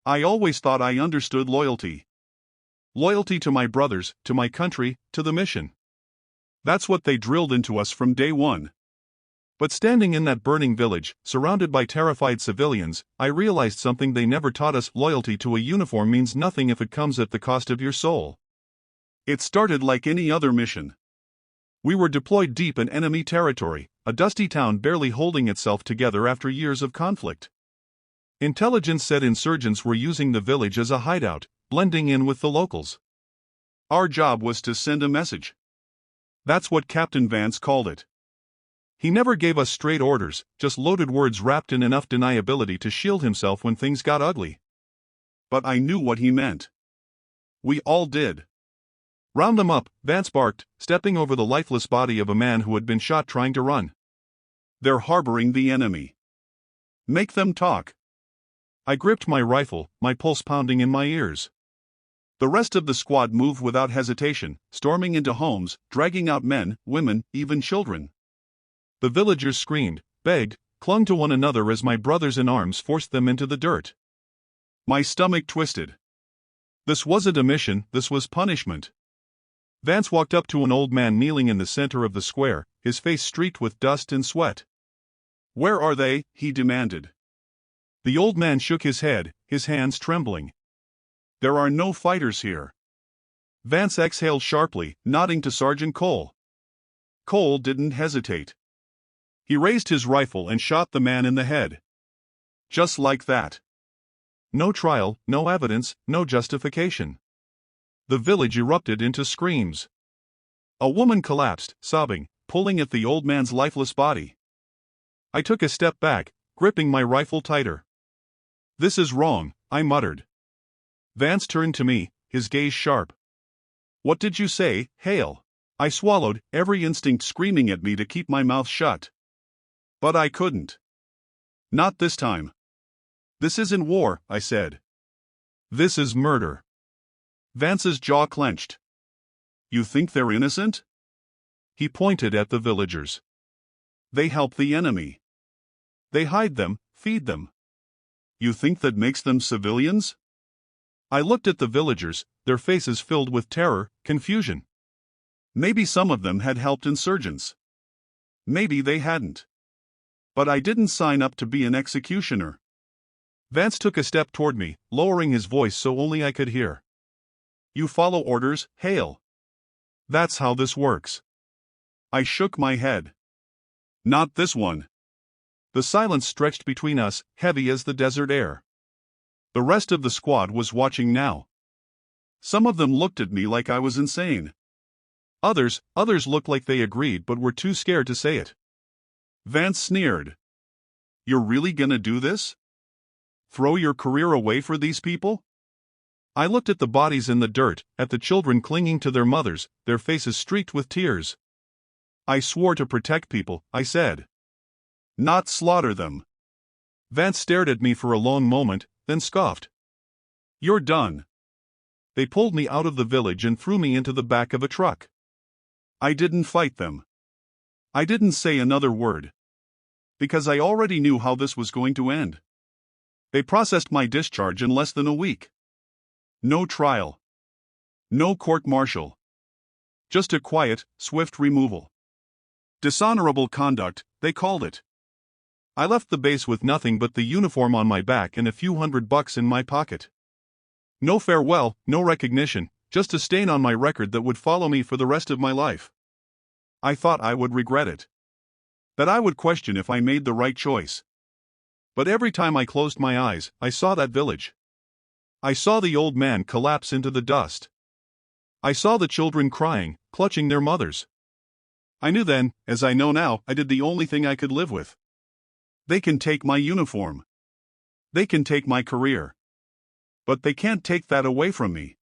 I always thought I understood loyalty. Loyalty to my brothers, to my country, to the mission. That's what they drilled into us from day one. But standing in that burning village, surrounded by terrified civilians, I realized something they never taught us: loyalty to a uniform means nothing if it comes at the cost of your soul. It started like any other mission. We were deployed deep in enemy territory, a dusty town barely holding itself together after years of conflict. Intelligence said insurgents were using the village as a hideout, blending in with the locals. Our job was to send a message. That's what Captain Vance called it. He never gave us straight orders, just loaded words wrapped in enough deniability to shield himself when things got ugly. But I knew what he meant. We all did. "Round them up," Vance barked, stepping over the lifeless body of a man who had been shot trying to run. "They're harboring the enemy. Make them talk." I gripped my rifle, my pulse pounding in my ears. The rest of the squad moved without hesitation, storming into homes, dragging out men, women, even children. The villagers screamed, begged, clung to one another as my brothers in arms forced them into the dirt. My stomach twisted. This wasn't a mission, this was punishment. Vance walked up to an old man kneeling in the center of the square, his face streaked with dust and sweat. "Where are they?" he demanded. The old man shook his head, his hands trembling. "There are no fighters here." Vance exhaled sharply, nodding to Sergeant Cole. Cole didn't hesitate. He raised his rifle and shot the man in the head. Just like that. No trial, no evidence, no justification. The village erupted into screams. A woman collapsed, sobbing, pulling at the old man's lifeless body. I took a step back, gripping my rifle tighter. "This is wrong," I muttered. Vance turned to me, his gaze sharp. "What did you say, Hale?" I swallowed, every instinct screaming at me to keep my mouth shut. But I couldn't. "Not this time." "This isn't war," I said. "This is murder." Vance's jaw clenched. "You think they're innocent?" He pointed at the villagers. "They help the enemy. They hide them, feed them. You think that makes them civilians?" I looked at the villagers, their faces filled with terror, confusion. Maybe some of them had helped insurgents. Maybe they hadn't. But I didn't sign up to be an executioner. Vance took a step toward me, lowering his voice so only I could hear. "You follow orders, Hale. That's how this works." I shook my head. "Not this one." The silence stretched between us, heavy as the desert air. The rest of the squad was watching now. Some of them looked at me like I was insane. Others looked like they agreed but were too scared to say it. Vance sneered. "You're really gonna do this? Throw your career away for these people?" I looked at the bodies in the dirt, at the children clinging to their mothers, their faces streaked with tears. "I swore to protect people," I said. "Not slaughter them." Vance stared at me for a long moment, then scoffed. "You're done." They pulled me out of the village and threw me into the back of a truck. I didn't fight them. I didn't say another word. Because I already knew how this was going to end. They processed my discharge in less than a week. No trial. No court-martial. Just a quiet, swift removal. Dishonorable conduct, they called it. I left the base with nothing but the uniform on my back and a few $100 in my pocket. No farewell, no recognition, just a stain on my record that would follow me for the rest of my life. I thought I would regret it. That I would question if I made the right choice. But every time I closed my eyes, I saw that village. I saw the old man collapse into the dust. I saw the children crying, clutching their mothers. I knew then, as I know now, I did the only thing I could live with. They can take my uniform. They can take my career. But they can't take that away from me.